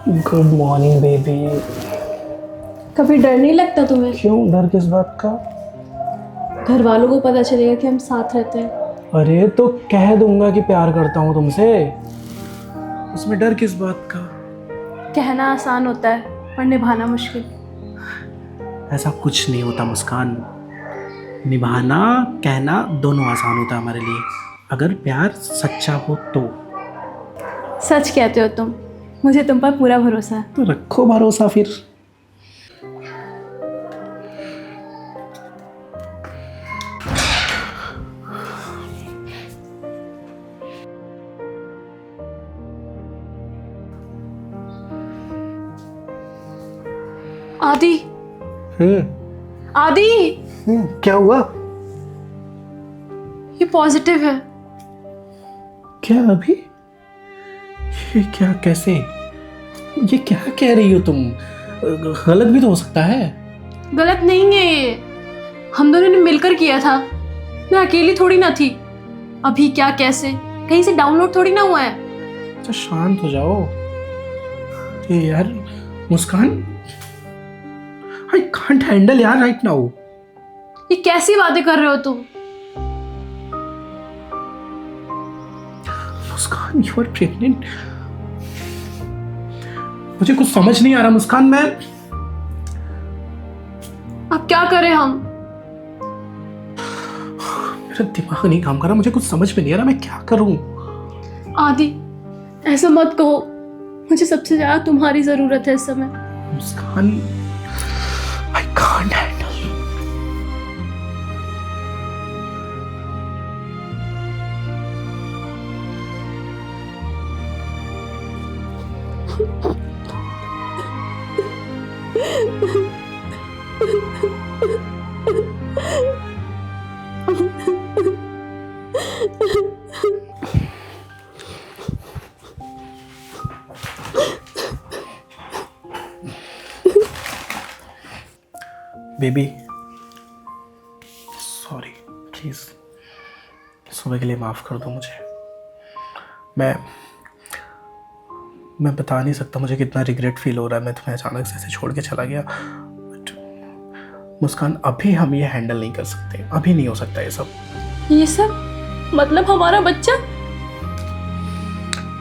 Good morning baby. कभी डर नहीं लगता तुम्हें? क्यों, डर किस बात का? घर वालों को पता चलेगा कि हम साथ रहते हैं। अरे तो कह दूंगा कि प्यार करता हूँ तुमसे, उसमें डर किस बात का? कहना आसान होता है पर निभाना मुश्किल। ऐसा कुछ नहीं होता मुस्कान। निभाना कहना दोनों आसान होता है हमारे लिए, अगर प्यार सच्चा हो तो। सच कहते हो तुम, मुझे तुम पर पूरा भरोसा है। तो रखो भरोसा फिर। आदि, हम्म आदि, क्या हुआ? ये पॉजिटिव है। क्या अभी? ये क्या, कैसे? ये क्या कह रही हो तुम? गलत भी तो हो सकता है। गलत नहीं है ये, हम दोनों ने मिलकर किया था। मैं अकेली थोड़ी ना थी। अभी क्या, कैसे, कहीं से डाउनलोड थोड़ी ना हुआ है। अच्छा शांत हो जाओ। ये यार मुस्कान, आई कांट हैंडल यार राइट नाउ। ये कैसी बातें कर रहे हो तुम? मुस्कान, यू आर प्रेग्नेंट। मुझे कुछ समझ नहीं आ रहा मुस्कान। मैं अब क्या करें हम? मेरा दिमाग नहीं काम कर रहा, मुझे कुछ समझ में नहीं आ रहा मैं क्या करूं। आदि, ऐसा मत कहो। मुझे सबसे ज्यादा तुम्हारी जरूरत है इस समय। Muskaan, I can't handle. Baby sorry, please सुबह के लिए माफ कर दो मुझे। मैं बता नहीं सकता मुझे कितना रिग्रेट फील हो रहा है। मैं तुम्हें अचानक से ऐसे छोड़ के चला गया। बट मुस्कान, अभी हम ये हैंडल नहीं कर सकते, अभी नहीं हो सकता ये सब। ये सब मतलब हमारा बच्चा?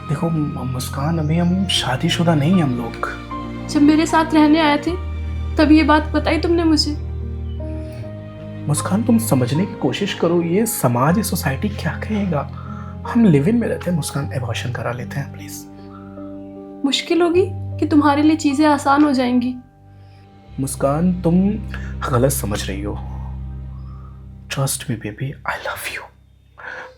देखो मुस्कान, अभी हम शादीशुदा नहीं हैं हम लोग। जब मेरे साथ रहने आए थे तब ये बात बताई तुमने मुझे। मुस्कान तुम समझने की कोशिश करो, ये समाज, ये सोसाइटी क्या कहेगा। हम लिव इन में रहते हैं मुस्कान, एबॉर्शन करा लेते हैं प्लीज। मुश्किल होगी कि तुम्हारे लिए चीजें आसान हो जाएंगी। मुस्कान तुम गलत समझ रही हो। Trust me baby, I love you.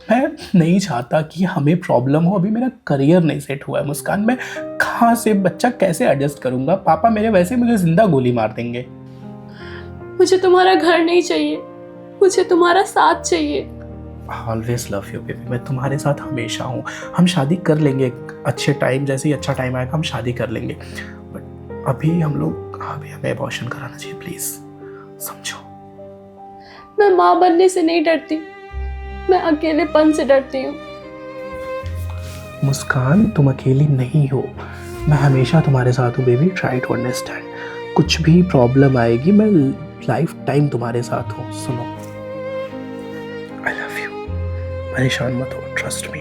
मैं नहीं चाहता कि हमें प्रॉब्लम हो। अभी मेरा करियर नहीं सेट हुआ है मुस्कान। मैं कहाँ से बच्चा कैसे एडजस्ट करूंगा? पापा मेरे वैसे मुझे जिंदा गोली मार देंगे। मुझे तुम्हारा घर नहीं चाहिए, मुझे तुम्हारा साथ चाहिए। ऑलवेज लव यू बेबी, मैं तुम्हारे साथ हमेशा हूँ। हम शादी कर लेंगे अच्छे टाइम, जैसे ही अच्छा टाइम आएगा हम शादी कर लेंगे। बट अभी हमें एबॉर्शन कराना चाहिए प्लीज, समझो। मैं माँ बनने से नहीं डरती, मैं अकेलेपन से डरती हूँ। मुस्कान तुम अकेली नहीं हो, मैं हमेशा तुम्हारे साथ हूँ बेबी। Try to understand. कुछ भी प्रॉब्लम आएगी मैं लाइफ टाइम तुम्हारे साथ हूँ। सुनो, आई लव यू। परेशान मत हो, trust me.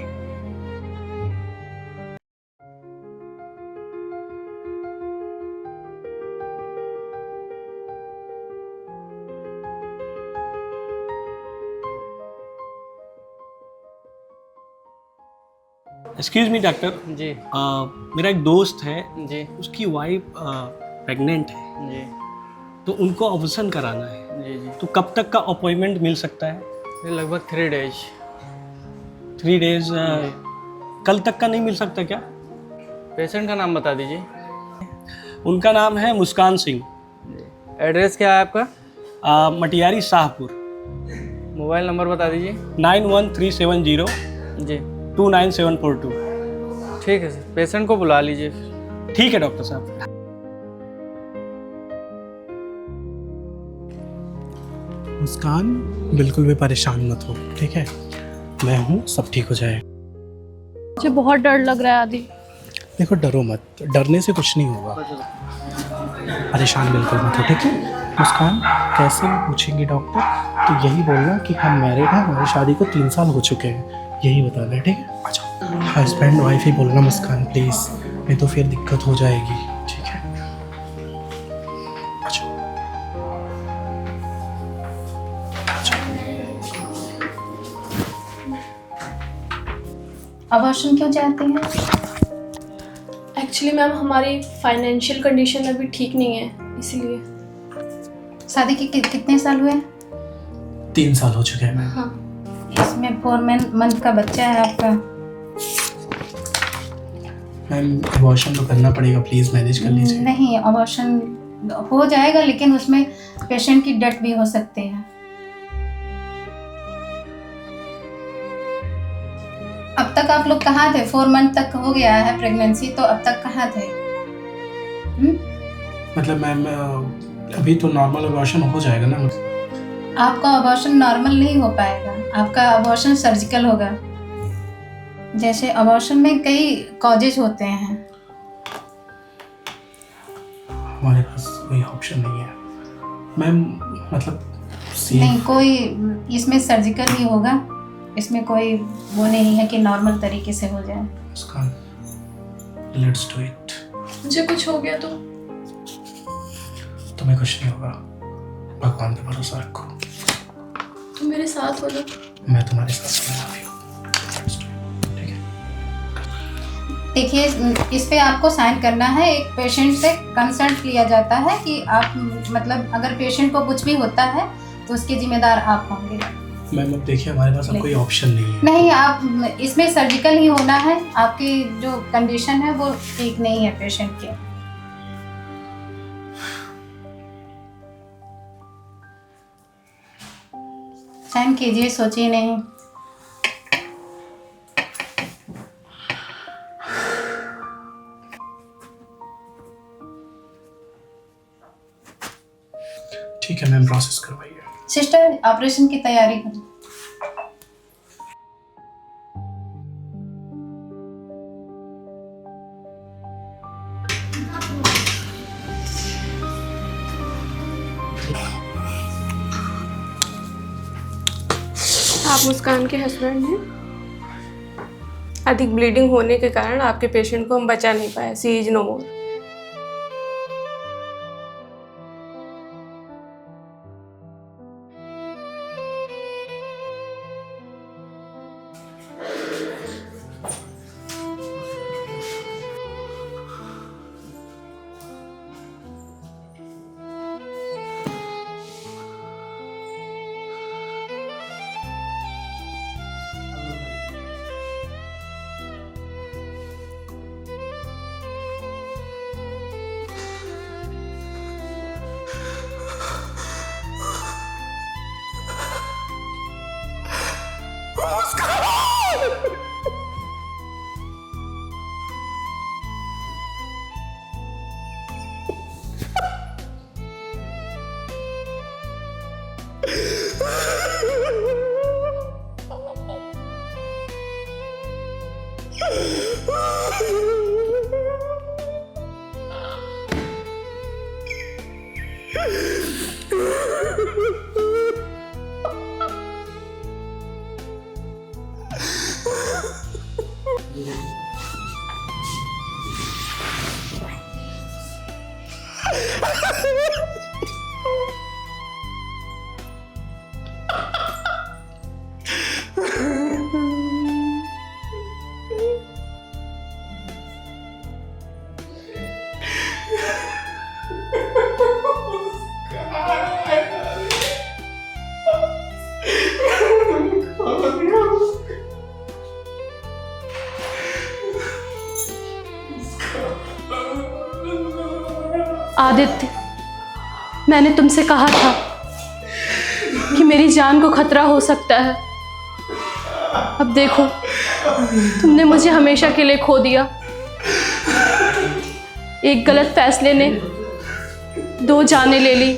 Excuse me doctor ji मेरा एक दोस्त है, जी उसकी वाइफ प्रेग्नेंट है, जी तो उनको ऑपरेशन कराना है। जी जी तो कब तक का अपॉइंटमेंट मिल सकता है? ये लगभग 3 डेज। 3 डेज। कल तक का नहीं मिल सकता क्या? पेशेंट का नाम बता दीजिए। उनका नाम है मुस्कान सिंह। एड्रेस क्या है आपका? मटियारी शाहपुर। मोबाइल नंबर बता दीजिए। 91370 जी 29742। ठीक है सर, पेशेंट को बुला लीजिए फिर। ठीक है डॉक्टर साहब। मुस्कान बिल्कुल भी परेशान मत हो, ठीक है? मैं हूँ, सब ठीक हो जाए। मुझे बहुत डर लग रहा है आदि। देखो डरो मत, डरने से कुछ नहीं होगा। परेशान बिल्कुल मत हो, ठीक है। मुस्कान कैसे भी पूछेंगे डॉक्टर तो यही बोलना कि हम मैरिड हैं, हमारी शादी को 3 साल हो चुके हैं, यही बताना है, ठीक है। अच्छा हस्बैंड वाइफ ही बोलना मुस्कान प्लीज़, नहीं तो फिर दिक्कत हो जाएगी, ठीक है। अच्छा अबॉर्शन क्यों चाहते हैं? एक्चुअली मैम हमारी फाइनेंशियल कंडीशन अभी ठीक नहीं है, इसीलिए। शादी के कितने साल हुए? 3 साल हो चुके हैं मैम। हाँ इसमें 4 मंथ का बच्चा है आपका। मैम अबॉर्शन तो करना पड़ेगा, प्लीज़ मैनेज कर लीजिए। नहीं, अबॉर्शन हो जाएगा लेकिन उसमें पेशेंट की डेथ भी हो सकती है। अब तक आप लोग कहाँ थे? 4 मंथ तक हो गया है प्रेगनेंसी, तो अब तक कहाँ थे? मतलब मैम अभी तो नॉर्मल अबॉर्शन हो जाएगा ना। आपका अबॉर्शन नॉर्मल नहीं हो पाएगा, आपका अबॉर्शन सर्जिकल होगा। जैसे अबॉर्शन में कई कॉजेज होते हैं। हमारे पास कोई ऑप्शन नहीं है मैम, मतलब नहीं, कोई इसमें सर्जिकल ही होगा, इसमें कोई वो नहीं है कि नॉर्मल तरीके से हो जाए। मुस्कान लेट्स डू इट। मुझे कुछ हो गया तो तुम्हें कुछ नहीं होगा, भगवान पे भरोसा रखो। तुम मेरे साथ हो ना। मैं तुम्हारे साथ हूँ, love you। ठीक है। देखिए, इस पे आपको साइन करना है। एक पेशेंट से कंसल्ट लिया जाता है कि आप मतलब अगर पेशेंट को कुछ भी होता है तो उसके जिम्मेदार आप होंगे। मैम अब देखिए हमारे पास अब कोई ऑप्शन नहीं है। नहीं, आप इसमें सर्जिकल ही होना है। आपकी जो कंडीशन है वो ठीक नहीं है पेशेंट की। साइन कीजिए, सोचिए नहीं। ठीक है मैम, प्रोसेस करवाइए। सिस्टर, ऑपरेशन की तैयारी करें। आप मुस्कान के हस्बैंड हैं। अधिक ब्लीडिंग होने के कारण आपके पेशेंट को हम बचा नहीं पाए। सी इज नो मोर। आदित्य, मैंने तुमसे कहा था कि मेरी जान को खतरा हो सकता है। अब देखो, तुमने मुझे हमेशा के लिए खो दिया। एक गलत फैसले ने 2 जानें ले ली।